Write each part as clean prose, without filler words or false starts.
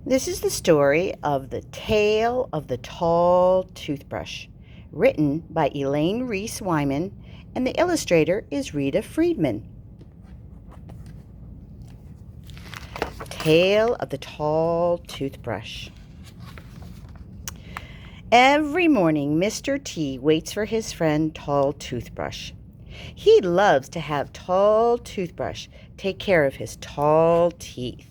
This is the story of The Tale of the Tall Toothbrush, written by Elaine Reese Wyman, and the illustrator is Rita Friedman. Tale of the Tall Toothbrush. Every morning, Mr. T waits for his friend Tall Toothbrush. He loves to have Tall Toothbrush take care of his tall teeth.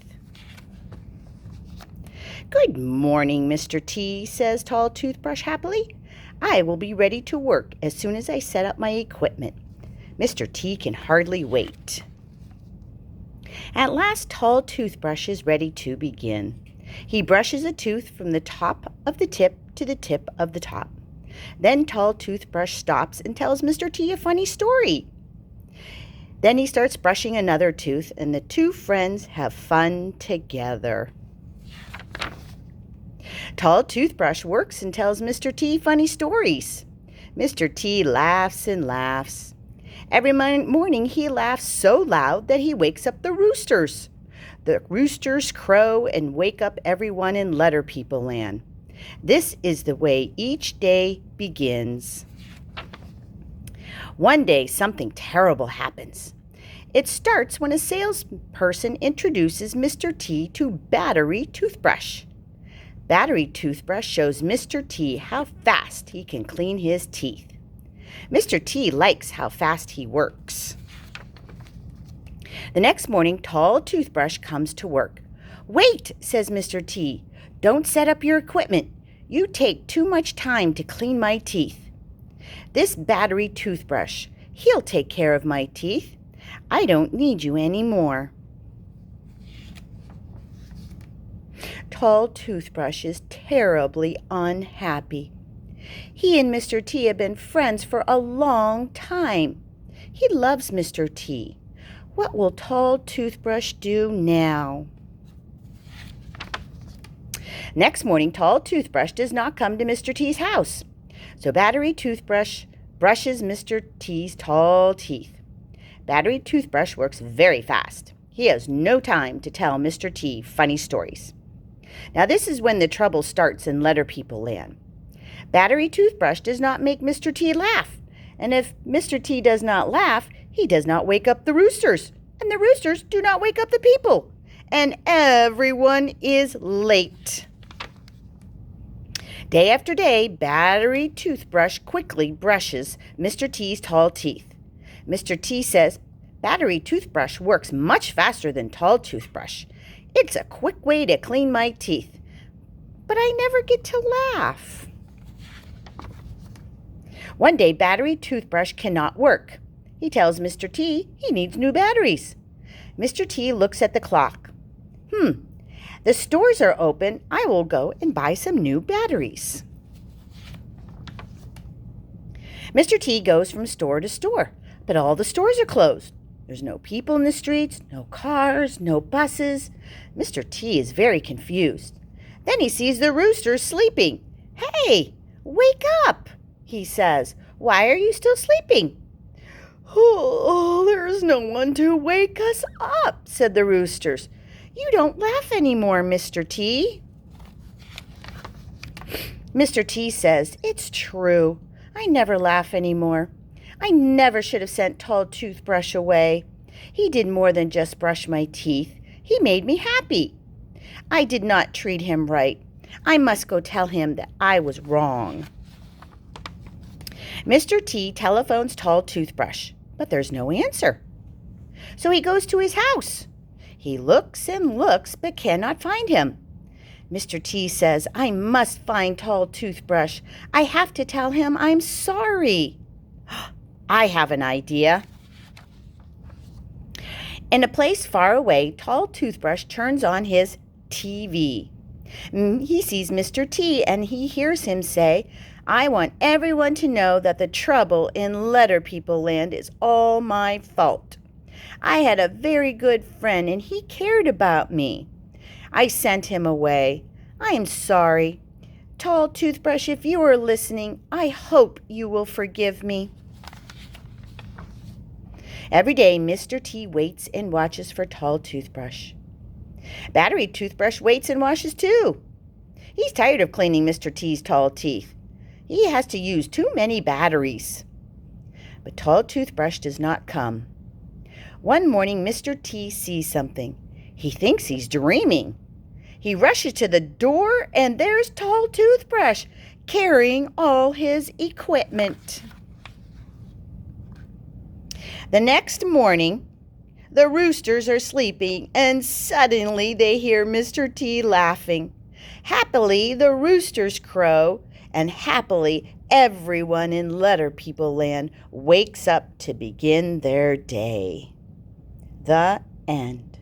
"Good morning, Mr. T," says Tall Toothbrush happily. "I will be ready to work as soon as I set up my equipment." Mr. T can hardly wait. At last, Tall Toothbrush is ready to begin. He brushes a tooth from the top of the tip to the tip of the top. Then Tall Toothbrush stops and tells Mr. T a funny story. Then he starts brushing another tooth, and the two friends have fun together. Tall Toothbrush works and tells Mr. T funny stories. Mr. T laughs and laughs. Every morning he laughs so loud that he wakes up the roosters. The roosters crow and wake up everyone in Letter People Land. This is the way each day begins. One day, something terrible happens. It starts when a salesperson introduces Mr. T to Battery Toothbrush. Battery Toothbrush shows Mr. T how fast he can clean his teeth. Mr. T likes how fast he works. The next morning, Tall Toothbrush comes to work. "Wait," says Mr. T. "Don't set up your equipment. You take too much time to clean my teeth." "This Battery Toothbrush, he'll take care of my teeth. I don't need you anymore." Tall Toothbrush is terribly unhappy. He and Mr. T have been friends for a long time. He loves Mr. T. What will Tall Toothbrush do now? Next morning, Tall Toothbrush does not come to Mr. T's house. So Battery Toothbrush brushes Mr. T's tall teeth. Battery Toothbrush works very fast. He has no time to tell Mr. T funny stories. Now this is when the trouble starts in Letter People Land. Battery Toothbrush does not make Mr. T laugh. And if Mr. T does not laugh, he does not wake up the roosters. And the roosters do not wake up the people. And everyone is late. Day after day, Battery Toothbrush quickly brushes Mr. T's tall teeth. Mr. T says, "Battery Toothbrush works much faster than Tall Toothbrush. It's a quick way to clean my teeth. But I never get to laugh." One day, Battery Toothbrush cannot work. He tells Mr. T he needs new batteries. Mr. T looks at the clock. The stores are open. I will go and buy some new batteries." Mr. T goes from store to store, but all the stores are closed. There's no people in the streets, no cars, no buses. Mr. T is very confused. Then he sees the roosters sleeping. "Hey, wake up," he says. "Why are you still sleeping?" "Oh, there's no one to wake us up," said the roosters. "You don't laugh anymore, Mr. T." Mr. T says, "It's true. I never laugh anymore. I never should have sent Tall Toothbrush away. He did more than just brush my teeth. He made me happy. I did not treat him right. I must go tell him that I was wrong." Mr. T telephones Tall Toothbrush, but there's no answer. So he goes to his house. He looks and looks, but cannot find him. Mr. T says, "I must find Tall Toothbrush. I have to tell him I'm sorry." I have an idea. In a place far away, Tall Toothbrush turns on his TV. He sees Mr. T and he hears him say, "I want everyone to know that the trouble in Letter People Land is all my fault. I had a very good friend and he cared about me. I sent him away. I am sorry. Tall Toothbrush, if you are listening, I hope you will forgive me." Every day, Mr. T waits and watches for Tall Toothbrush. Battery Toothbrush waits and washes too. He's tired of cleaning Mr. T's tall teeth. He has to use too many batteries. But Tall Toothbrush does not come. One morning, Mr. T sees something. He thinks he's dreaming. He rushes to the door, and there's Tall Toothbrush carrying all his equipment. The next morning, the roosters are sleeping, and suddenly they hear Mr. T laughing. Happily, the roosters crow, and happily, everyone in Letter People Land wakes up to begin their day. The end.